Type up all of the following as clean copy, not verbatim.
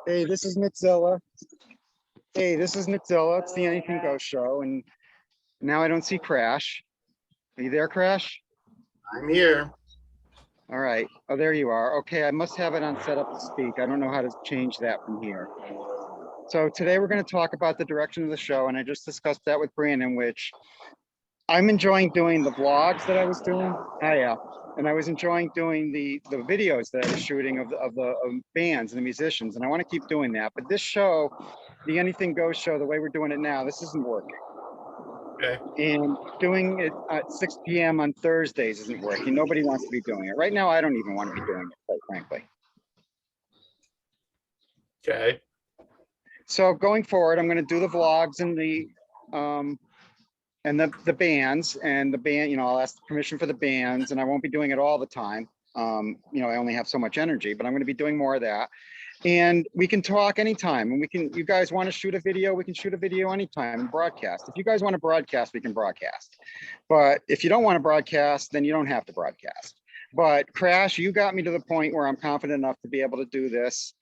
Hey, this is Nitzilla. Hey, this is Nitzilla. It's the Anything Goes show, and now I don't see Crash. Are you there, Crash? I'm here. All right. Oh, there you are. Okay, I must have it on set up to speak. I don't know how to change that from here. So today we're going to talk about the direction of the show, and I just discussed that with Brandon, which I'm enjoying doing the vlogs that I was doing. Yeah. And I was enjoying doing the videos that I was shooting of the bands and the musicians, and I want to keep doing that. But this show, the Anything Goes show, the way we're doing it now, this isn't working. Okay. And doing it at 6 p.m. on Thursdays isn't working. Nobody wants to be doing it. Right now, I don't even want to be doing it, quite frankly. Okay. So going forward, I'm going to do the vlogs and the bands and the band, you know, I'll ask permission for the bands, and I won't be doing it all the time. You know, I only have so much energy, but I'm going to be doing more of that. And we can talk anytime, and you guys want to shoot a video, we can shoot a video anytime and broadcast. If you guys want to broadcast, we can broadcast. But if you don't want to broadcast, then you don't have to broadcast. But Crash, you got me to the point where I'm confident enough to be able to do this.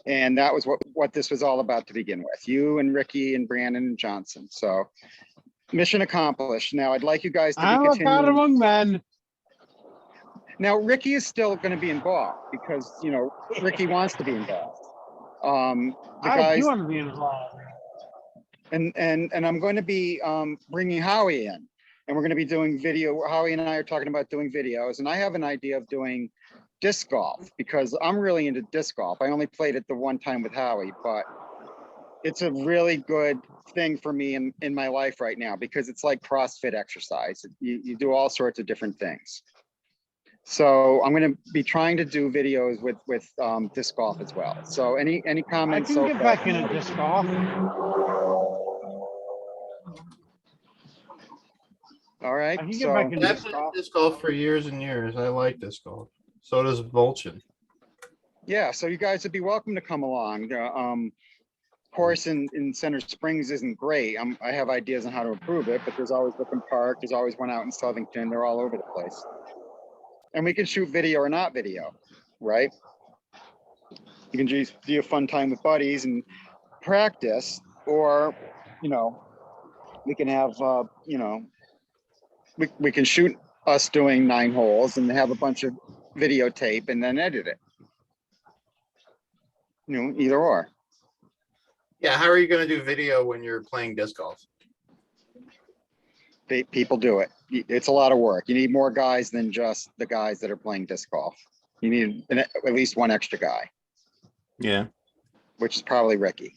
And that was what this was all about to begin with. You and Ricky and Brandon and Johnson. So mission accomplished. Now I'd like you guys to be continuing. I'm a God among men. Now Ricky is still going to be involved because, you know, Ricky wants to be involved. I do want to be involved. And I'm going to be bringing Howie in, and we're going to be doing video. Howie and I are talking about doing videos, and I have an idea of doing disc golf because I'm really into disc golf. I only played it the one time with Howie, but it's a really good thing for me in my life right now because it's like CrossFit exercise. You do all sorts of different things. So I'm going to be trying to do videos with disc golf as well. So any comments? I can get back into disc golf. All right. I can get back into I've played disc golf for years and years. I like disc golf. So does Vulcan. Yeah. So you guys would be welcome to come along. Course in Center Springs isn't great. I have ideas on how to improve it, but there's always Brooklyn Park. There's always one out in Southington. They're all over the place. And we can shoot video or not video, right? You can just do a fun time with buddies and practice, or, you know, we can have, you know, we can shoot us doing 9 holes and have a bunch of videotape and then edit it. You know, either or. Yeah, how are you going to do video when you're playing disc golf? People do it. It's a lot of work. You need more guys than just the guys that are playing disc golf. You need at least one extra guy. Yeah. Which is probably Ricky.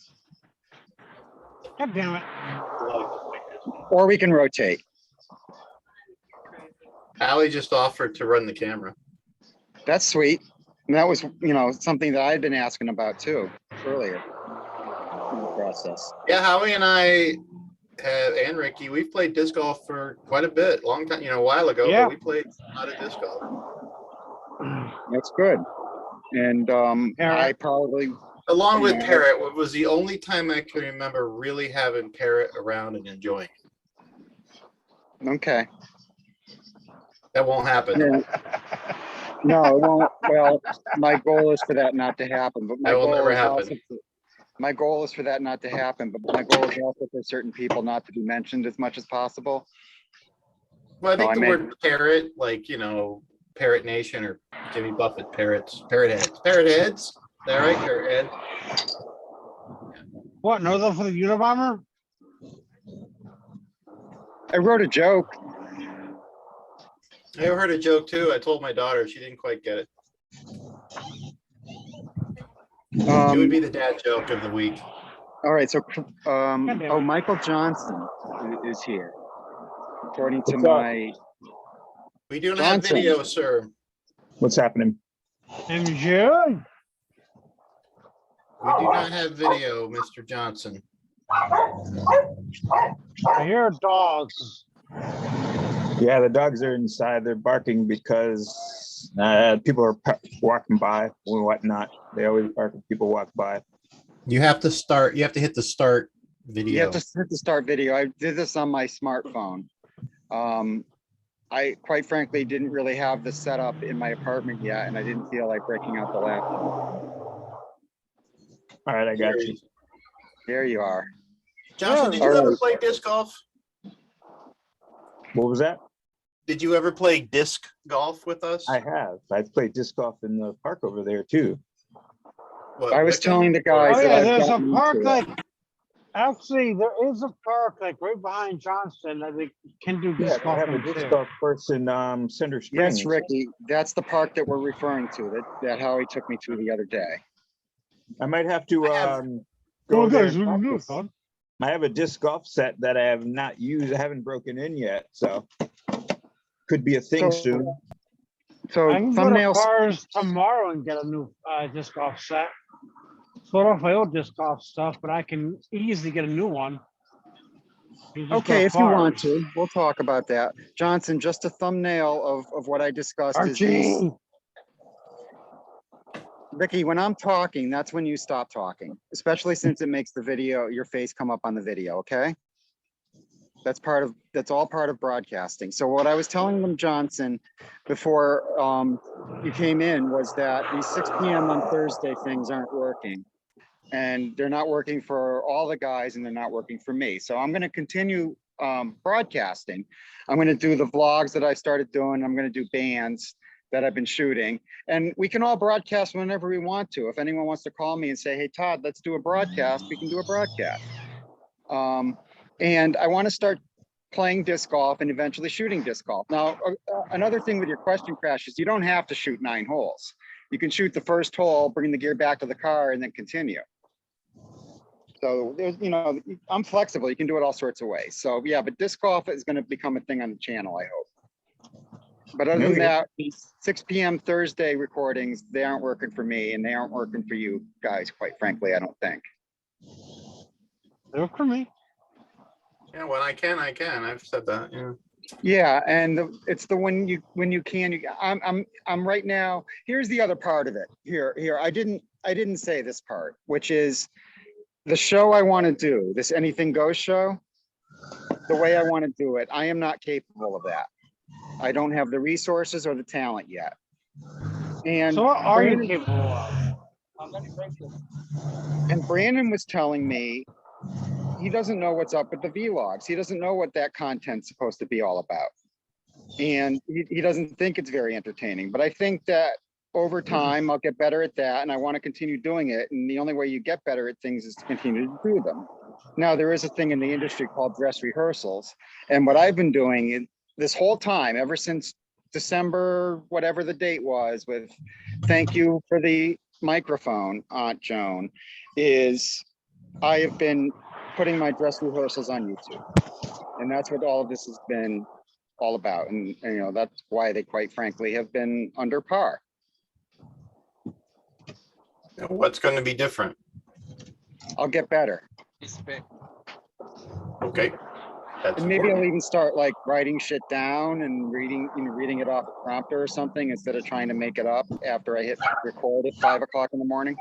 God damn it. Or we can rotate. Allie just offered to run the camera. That's sweet. And that was, you know, something that I had been asking about too earlier in the process. Yeah, Howie and I and Ricky, we've played disc golf for quite a bit, long time, you know, a while ago, Yeah. but we played a lot of disc golf. That's good. And I probably, along with Parrot, what was the only time I can remember really having Parrot around and enjoying it. Okay. That won't happen. And, no, it won't. Well, my goal is for that not to happen, but That will never happen. My goal is for that not to happen, but my goal is also for certain people not to be mentioned as much as possible. Well, I think the word parrot, like, you know, Parrot Nation or Jimmy Buffett parrots, parrot heads. Parrot heads? Is that right? Parrot heads? What, no though for the Unabomber? I wrote a joke. I heard a joke too. I told my daughter, she didn't quite get it. It would be the dad joke of the week. All right, so Michael Johnson is here. According to my we do not have video, sir. What's happening? Enjoy. We do not have video, Mr. Johnson. I hear dogs. Yeah, the dogs are inside. They're barking because people are walking by and whatnot. They always bark when people walk by. You have to start. You have to hit the start video. You have to hit the start video. I did this on my smartphone. I quite frankly didn't really have the setup in my apartment yet, and I didn't feel like breaking out the laptop. All right, I got you. There you are. Johnson, did you All ever right. play disc golf? What was that? Did you ever play disc golf with us? I have. I've played disc golf in the park over there too. What, I was Wickham? telling the guys Oh that yeah, I've there's a gotten park into it. like, actually, there is a park like right behind Johnston that they can do Yeah, disc I golf have a in disc too. golf course in Cinder Springs. Yes, Ricky, that's the park that we're referring to, that Howie took me to the other day. I might have to I have- go Oh, there. guys, and we can do it, practice. son. I have a disc golf set that I have not used. I haven't broken in yet, so could be a thing So- soon. So I can go to thumbnails, cars tomorrow and get a new disc golf set. Sold off my old disc golf stuff, but I can easily get a new one. You just go okay, if you want Cars. to, we'll talk about that. Johnson, just a thumbnail of what I discussed is these. Archie. Ricky, when I'm talking, that's when you stop talking, especially since it makes the video, your face come up on the video, okay? That's all part of broadcasting. So what I was telling them, Johnson, before you came in was that these 6 PM on Thursday things aren't working. And they're not working for all the guys and they're not working for me. So I'm gonna continue broadcasting. I'm gonna do the vlogs that I started doing. I'm gonna do bands that I've been shooting. And we can all broadcast whenever we want to. If anyone wants to call me and say, hey, Todd, let's do a broadcast, we can do a broadcast. And I want to start playing disc golf and eventually shooting disc golf. Now, another thing with your question, Crash, is you don't have to shoot 9 holes. You can shoot the first hole, bring the gear back to the car and then continue. So there's, I'm flexible. You can do it all sorts of ways. So yeah, but disc golf is going to become a thing on the channel, I hope. But other than Okay. that, these 6 PM Thursday recordings, they aren't working for me and they aren't working for you guys, quite frankly, I don't think. They work for me. Yeah, when I can, I can. I've said that, yeah. Yeah, and it's the when you can, I'm right now, here's the other part of it. Here, I didn't say this part, which is the show I want to do, this Anything Goes show, the way I want to do it, I am not capable of that. I don't have the resources or the talent yet. And So what are you Brandon- capable of? And Brandon was telling me he doesn't know what's up with the vlogs. He doesn't know what that content's supposed to be all about. And he doesn't think it's very entertaining. But I think that over time, I'll get better at that. And I want to continue doing it. And the only way you get better at things is to continue to do them. Now, there is a thing in the industry called dress rehearsals. And what I've been doing this whole time, ever since December, whatever the date was, with thank you for the microphone, Aunt Joan, is I have been putting my dress rehearsals on YouTube. And that's what all of this has been all about. And that's why they, quite frankly, have been under par. What's going to be different? I'll get better. Okay. That's And maybe I'll important. even start like writing shit down and reading it off a prompter or something instead of trying to make it up after I hit record at 5 o'clock in the morning.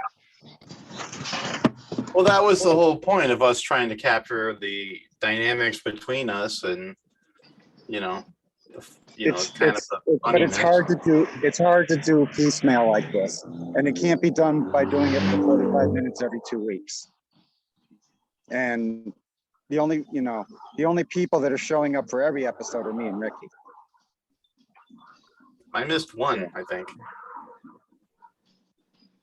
Well, that was the whole point of us trying to capture the dynamics between us and, kind of the But it's funniness. hard to do. It's hard to do piecemeal like this, and it can't be done by doing it for 45 minutes every 2 weeks. And the only people that are showing up for every episode are me and Ricky. I missed one, I think.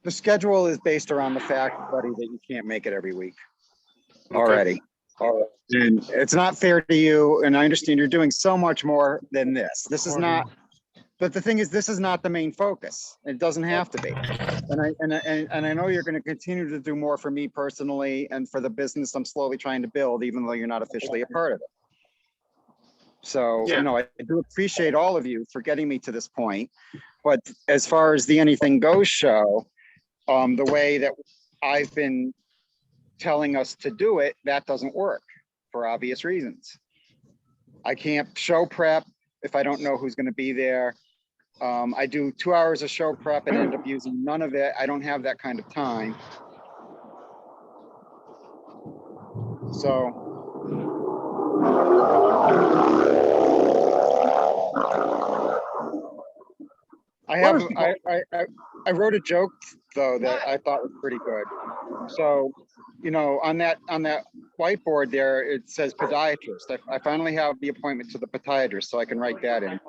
The schedule is based around the fact, buddy, that you can't make it every week Okay. already. And it's not fair to you. And I understand you're doing so much more than this. This is not. But the thing is, this is not the main focus. It doesn't have to be. And I know you're going to continue to do more for me personally and for the business I'm slowly trying to build, even though you're not officially a part of it. So, Yeah. I do appreciate all of you for getting me to this point. But as far as the Anything Goes show, the way that I've been telling us to do it, that doesn't work for obvious reasons. I can't show prep if I don't know who's going to be there. I do 2 hours of show prep and end up using none of it. I don't have that kind of time. So. I wrote a joke though that I thought was pretty good. So, on that whiteboard there, it says podiatrist. I finally have the appointment to the podiatrist, so I can write that in.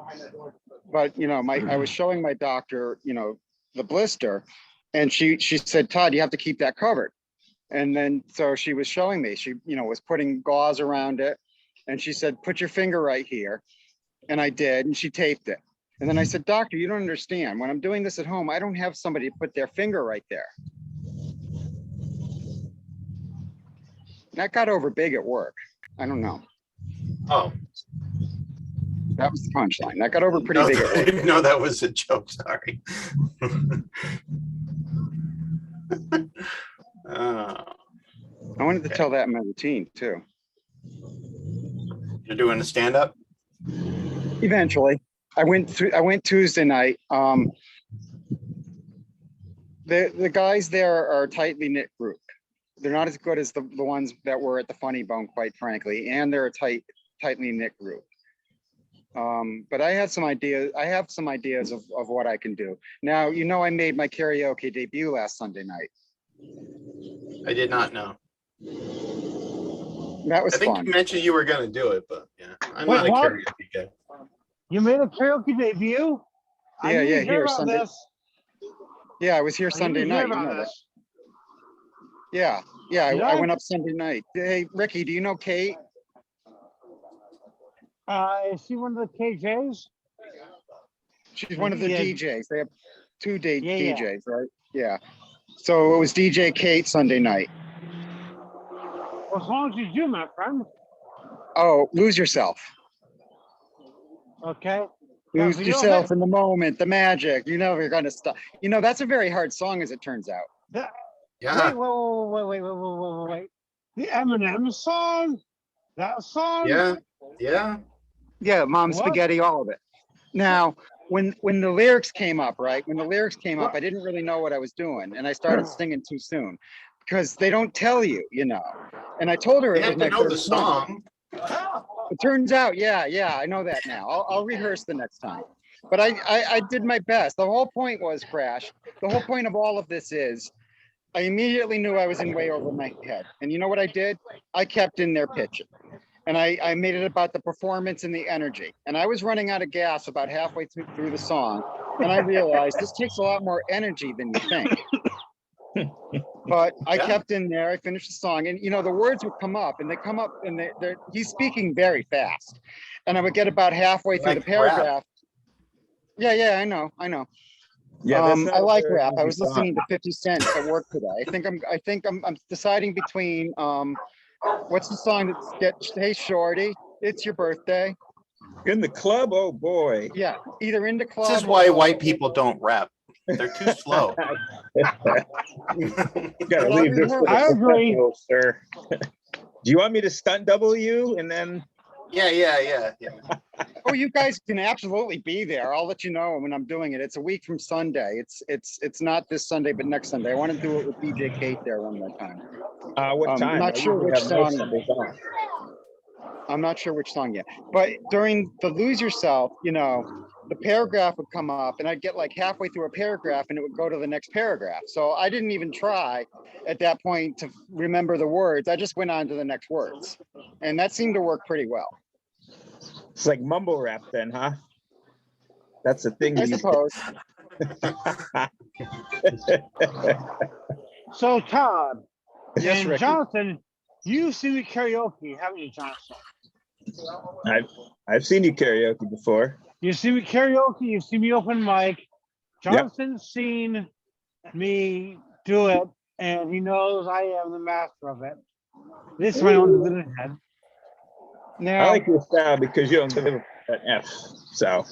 But, I was showing my doctor, the blister, and she said, Todd, you have to keep that covered. And then, so she was showing me, she, was putting gauze around it. And she said, put your finger right here. And I did, and she taped it. And then I said, doctor, you don't understand. When I'm doing this at home, I don't have somebody to put their finger right there. That got over big at work. I don't know. Oh, That was the punchline. That got over pretty no, big I at work. didn't know that was a joke. Sorry. Uh, I wanted to tell that in my routine too. you're doing a stand-up? Eventually, I went Tuesday night. The guys there are a tightly knit group. They're not as good as the ones that were at the Funny Bone, quite frankly, and they're a tightly knit group. But I have some ideas. of what I can do. Now, I made my karaoke debut last Sunday night. I did not know. That was I think fun. you mentioned you were going to do it, but yeah, I'm Wait, not a what? karaoke guy. You made a karaoke debut? I Yeah, didn't yeah, hear here, about Sunday. this. Yeah, I was here I Sunday didn't hear night. You about know that. this. Yeah, Did I I? went up Sunday night. Hey, Ricky, do you know Kate? Is she one of the KJs? She's one of the Yeah. DJs. They have two Yeah. DJs, right? Yeah. So it was DJ Kate Sunday night. What songs did you do, my friend? Oh, lose yourself. Okay. Lose video of yourself it? in the moment, the magic. You know you're gonna stop. That's a very hard song, as it turns out. Yeah, Wait. The Eminem song? That song? yeah, yeah. Yeah, Mom What? Spaghetti, all of it. Now, when the lyrics came up, right? When the lyrics came up, I didn't really know what I was doing, and I started singing too soon because they don't tell you, And I told her You it was have to my know the first song. song. It turns out, yeah, I know that now. I'll rehearse the next time. But I did my best. The whole point was, Crash. The whole point of all of this is, I immediately knew I was in way over my head. And you know what I did? I kept in there pitching. And I made it about the performance and the energy. And I was running out of gas about halfway through the song. And I realized this takes a lot more energy than you think. But I Yeah. kept in there. I finished the song, and the words would come up, and they come up, and he's speaking very fast, and I would get about halfway through Like the paragraph. Yeah, I know. Yeah, that's not I a like very rap. I easy was song. listening to 50 Cent at work today. I think I'm deciding between what's the song that's Hey Shorty, it's your birthday. In the club, oh boy. Yeah, either in the club. This is why or- white people don't rap. They're too slow. You gotta leave this for the I agree. professionals, sir. Do you want me to stunt double you and then? Yeah. Oh, you guys can absolutely be there. I'll let you know when I'm doing it. It's a week from Sunday. It's not this Sunday, but next Sunday. I want to do it with DJ Kate there one more time. What time? Not I sure usually which have no song. Sundays off. I'm not sure which song yet, but during the Lose Yourself, the paragraph would come up and I'd get like halfway through a paragraph and it would go to the next paragraph. So I didn't even try at that point to remember the words. I just went on to the next words. And that seemed to work pretty well, It's like mumble rap then, huh? That's the thing. I suppose. So, Todd Yes, and Ricky. Jonathan, you've seen me karaoke, haven't you, Jonathan? I've seen you karaoke before. You see me karaoke, you see me open mic. Jonathan's seen me do it, and he knows I am the master of it. This is my own division head. I Now, like your style because you don't deliver an F. So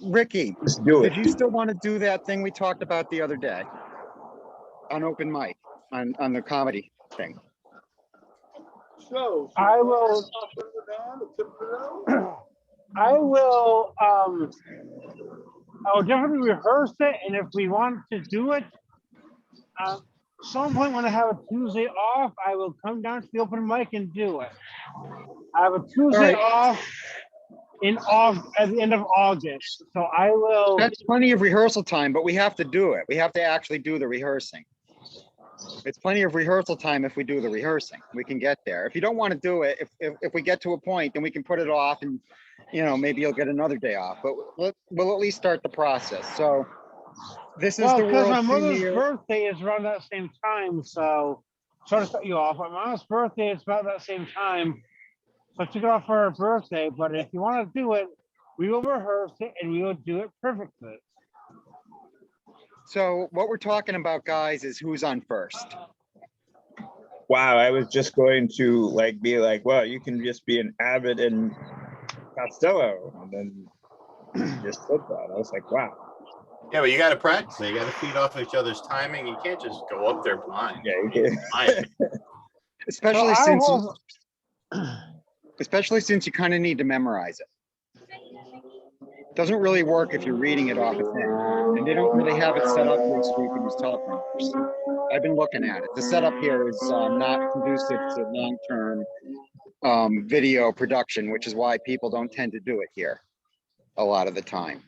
Ricky, just do it. did you still want to do that thing we talked about the other day on open mic on the comedy thing? I will. I'll definitely rehearse it, and if we want to do it, some point when I have a Tuesday off, I will come down to the open mic and do it. I have a Tuesday off at the end of August, so I will. That's plenty of rehearsal time, but we have to do it. We have to actually do the rehearsing. It's plenty of rehearsal time if we do the rehearsing. We can get there. If you don't want to do it, if we get to a point, then we can put it off and, maybe you'll get another day off, but we'll at least start the process. So this is Well, the because my World mother's Premiere. birthday is around that same time, so sorry to cut you off. My mom's birthday is about that same time. So I took it off for her birthday, but if you want to do it, we will rehearse it and we will do it perfectly. So what we're talking about, guys, is who's on first. Wow, I was just going to be like, well, you can just be an Abbott and Costello, and then just said that. I was like, wow. Yeah, but you got to practice it. You got to feed off each other's timing. You can't just go up there blind. Yeah, you can. Blind. Especially So I since, have- especially since you kind of need to memorize it. Doesn't really work if you're reading it off a thing, and they don't really have it set up here so you can use teleprompters. I've been looking at it. The setup here is not conducive to long-term video production, which is why people don't tend to do it here a lot of the time.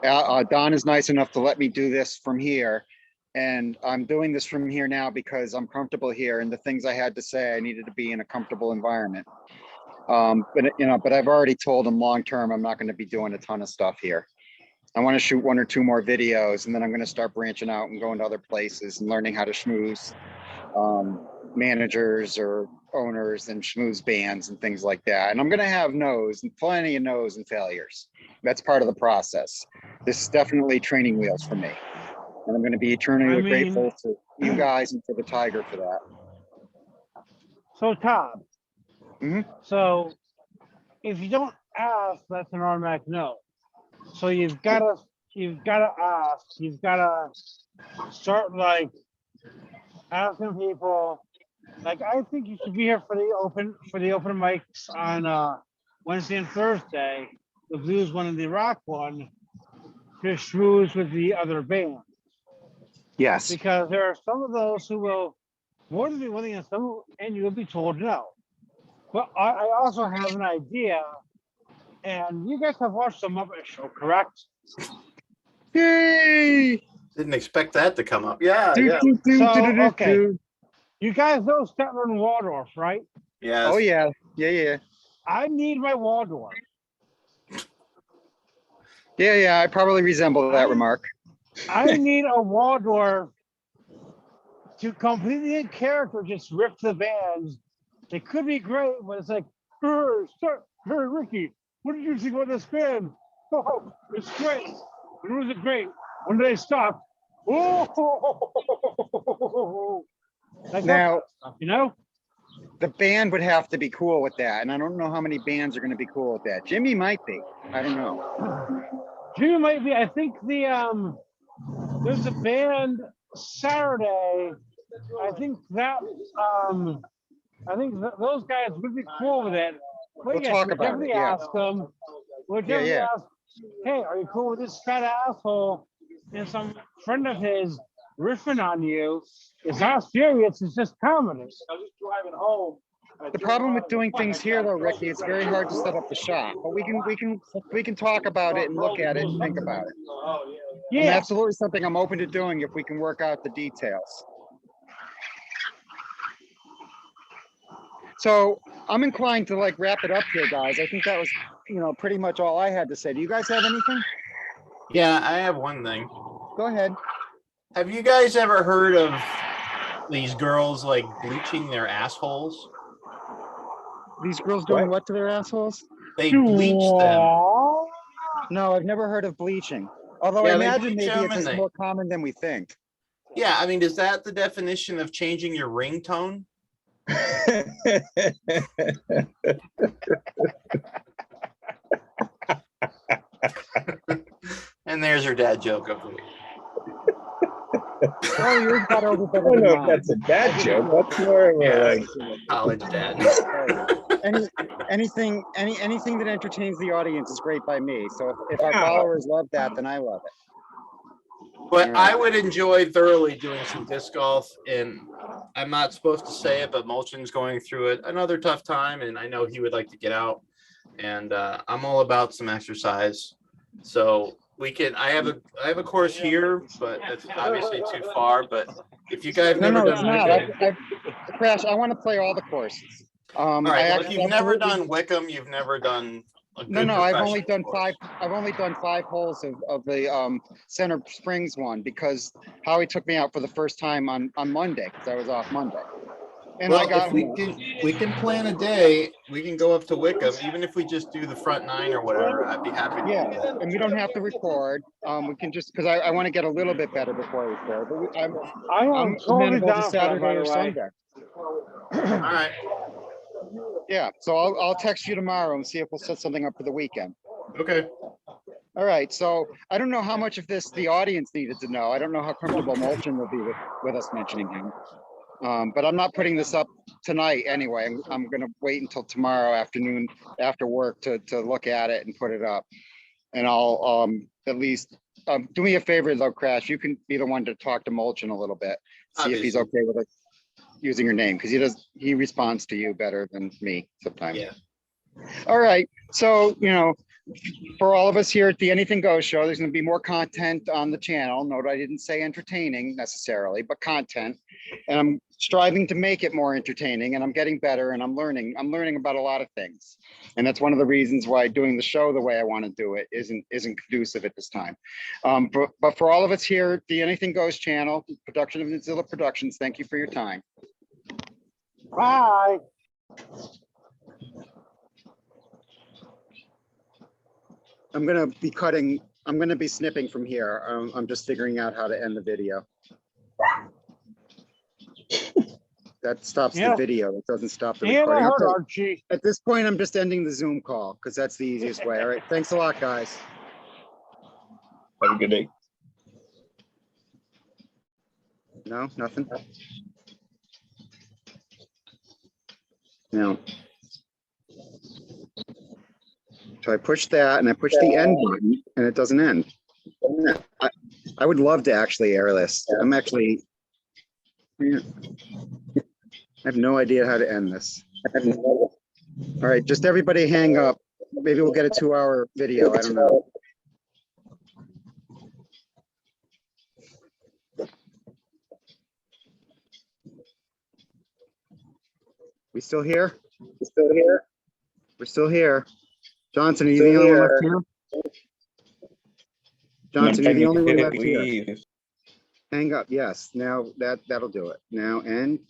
Don is nice enough to let me do this from here, and I'm doing this from here now because I'm comfortable here, and the things I had to say, I needed to be in a comfortable environment. But I've already told him long-term, I'm not going to be doing a ton of stuff here. I want to shoot 1 or 2 more videos, and then I'm going to start branching out and going to other places and learning how to schmooze managers or owners and schmooze bands and things like that. And I'm going to have no's and plenty of no's and failures. That's part of the process. This is definitely training wheels for me. And I'm going to be eternally grateful to you guys and to the Tiger for that. So Tom, Mhm. so if you don't ask, that's an automatic no. So you've gotta ask, you've gotta start asking people. I think you should be here for the open mics on Wednesday and Thursday, the blues one and the rock one, to schmooze with the other band. Yes. Because there are some of those who will more than be willing and some, and you will be told no. But I also have an idea, and you guys have watched the Muppet Show, correct? Yay! Didn't expect that to come up. Yeah, Do, yeah. do, do, So, do, do, do, okay. do. You guys know Statler and Waldorf, right? Yes. Oh, yeah. Yeah. I need my Waldorf. Yeah. I probably resemble that remark. I need a Waldorf to completely in character, just rip the bands. It could be great, but it's like, hey, Ricky, what did you think about this band? Oh, it's great. When was it great? When did they stop? Oh, like Now, stuff, you know? the band would have to be cool with that. And I don't know how many bands are going to be cool with that. Jimmy might be. I don't know. Jimmy might be. I think there's a band Saturday. I think those guys would be cool with it. But We'll talk about definitely it, yeah. ask them. We'll definitely Yeah. ask, hey, are you cool with this fat asshole and some friend of his riffing on you? It's not serious, it's just comedy. I was just driving home. The problem with doing things here, though, Ricky, it's very hard to set up the shop. But we can talk about it and look at it and think about it. And Yeah, absolutely something I'm open to doing if we can work out the details. So I'm inclined to wrap it up here, guys. I think that was, pretty much all I had to say. Do you guys have anything? Yeah, I have one thing. Go ahead. Have you guys ever heard of these girls bleaching their assholes? These girls doing what to their assholes? They bleach them. Aw. No, I've never heard of bleaching. Although Yeah, I they imagine bleach maybe them it's and just they- more common than we think. Yeah, I mean, is that the definition of changing your ringtone? And there's your dad joke of the week. Oh, yours got over I better don't than know if mine. that's a dad joke. That's more of a College dad. Anything that entertains the audience is great by me. So if our Yeah. followers love that, then I love it. But I would enjoy thoroughly doing some disc golf, and I'm not supposed to say it, but Mulchin's going through another tough time, and I know he would like to get out, and I'm all about some exercise. So I have a course here, but it's obviously too far, but if you guys No, never no, it's done not. Wickham. Crash, I want to play all the courses. All right, well, if actually you've never absolutely- done Wickham, you've never done a No, good no, I've only done professional course. I've only done 5 holes of the Center Springs one because Howie took me out for the first time on Monday, because I was off Monday. And I Well, got if we home. we can plan a day, we can go up to Wickham, even if we just do the front 9 or whatever, I'd be happy to Yeah, do that. and we don't have to record. We can just, because I want to get a little bit better before we record, but I'm I am totally amenable down to for that, Saturday by or the way. Sunday. All right, Yeah, so I'll text you tomorrow and see if we'll set something up for the weekend. okay. All right, so I don't know how much of this the audience needed to know. I don't know how comfortable Mulchin will be with us mentioning him. But I'm not putting this up tonight anyway. I'm gonna wait until tomorrow afternoon after work to look at it and put it up. And I'll at least, do me a favor though, Crash, you can be the one to talk to Mulchin a little bit. See if he's Obviously. okay with us using your name, because he responds to you better than me sometimes. Yeah. All right, so, for all of us here at the Anything Goes show, there's gonna be more content on the channel. Note I didn't say entertaining necessarily, but content. And I'm striving to make it more entertaining, and I'm getting better, and I'm learning about a lot of things. And that's one of the reasons why doing the show the way I want to do it isn't conducive at this time. But for all of us here at the Anything Goes channel, production of Mozilla Productions, thank you for your time. Bye. I'm gonna be snipping from here. I'm just figuring out how to end the video. That stops the Yeah. video. It doesn't stop the Yeah, that recording. hurt, Okay, Archie. at this point, I'm just ending the Zoom call because that's the easiest way. All right, thanks a lot, guys. Have a good day. No, nothing? No. So I push that and I push the end button and it doesn't end. I would love to actually air this. I'm actually, yeah. I have no idea how to end this. All right, just everybody hang up. Maybe we'll get a 2-hour video. I don't know. We still here? We still here? We're still here. Johnson, are you the only one left here? Johnson, you're the only one left here. Leave. Hang up, yes. Now that'll do it. Now end.